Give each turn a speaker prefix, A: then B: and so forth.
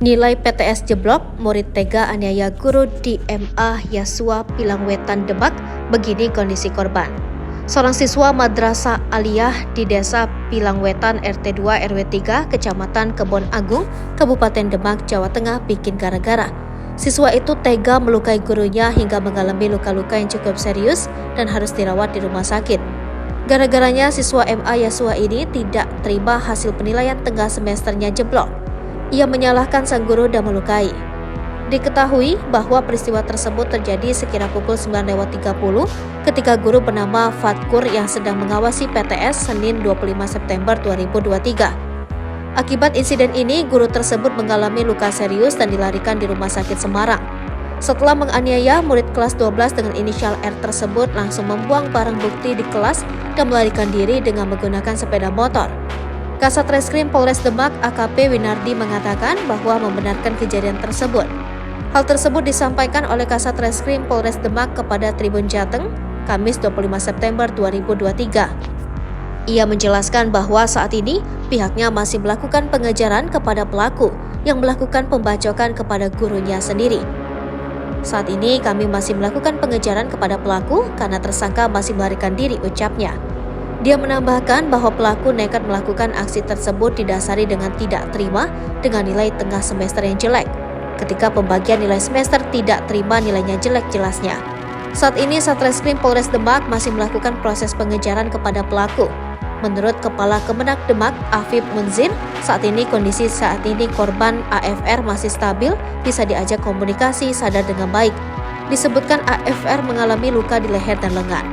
A: Nilai PTS jeblok, murid tega aniaya guru di MA Yasua Pilangwetan Demak, begini kondisi korban. Seorang siswa Madrasah Aliyah di Desa Pilangwetan RT 2 RW 3 Kecamatan Kebon Agung, Kabupaten Demak, Jawa Tengah bikin gara-gara. Siswa itu tega melukai gurunya hingga mengalami luka-luka yang cukup serius dan harus dirawat di rumah sakit. Gara-garanya siswa MA Yasua ini tidak terima hasil penilaian tengah semesternya jeblok. Ia menyalahkan sang guru dan melukai. Diketahui bahwa peristiwa tersebut terjadi sekira pukul 9.30 ketika guru bernama Fatkur yang sedang mengawasi PTS Senin 25 September 2023. Akibat insiden ini, guru tersebut mengalami luka serius dan dilarikan di Rumah Sakit Semarang. Setelah menganiaya, murid kelas 12 dengan inisial R tersebut langsung membuang barang bukti di kelas dan melarikan diri dengan menggunakan sepeda motor. Kasat Reskrim Polres Demak AKP Winardi mengatakan bahwa membenarkan kejadian tersebut. Hal tersebut disampaikan oleh Kasat Reskrim Polres Demak kepada Tribun Jateng, Kamis 25 September 2023. Ia menjelaskan bahwa saat ini pihaknya masih melakukan pengejaran kepada pelaku yang melakukan pembacokan kepada gurunya sendiri. Saat ini kami masih melakukan pengejaran kepada pelaku karena tersangka masih melarikan diri, ucapnya. Dia menambahkan bahwa pelaku nekat melakukan aksi tersebut didasari dengan tidak terima dengan nilai tengah semester yang jelek. Ketika pembagian nilai semester tidak terima nilainya jelek jelasnya. Saat ini Satreskrim Polres Demak masih melakukan proses pengejaran kepada pelaku. Menurut Kepala Kemenak Demak, Afif Munzir, kondisi saat ini korban AFR masih stabil, bisa diajak komunikasi, sadar dengan baik. Disebutkan AFR mengalami luka di leher dan lengan.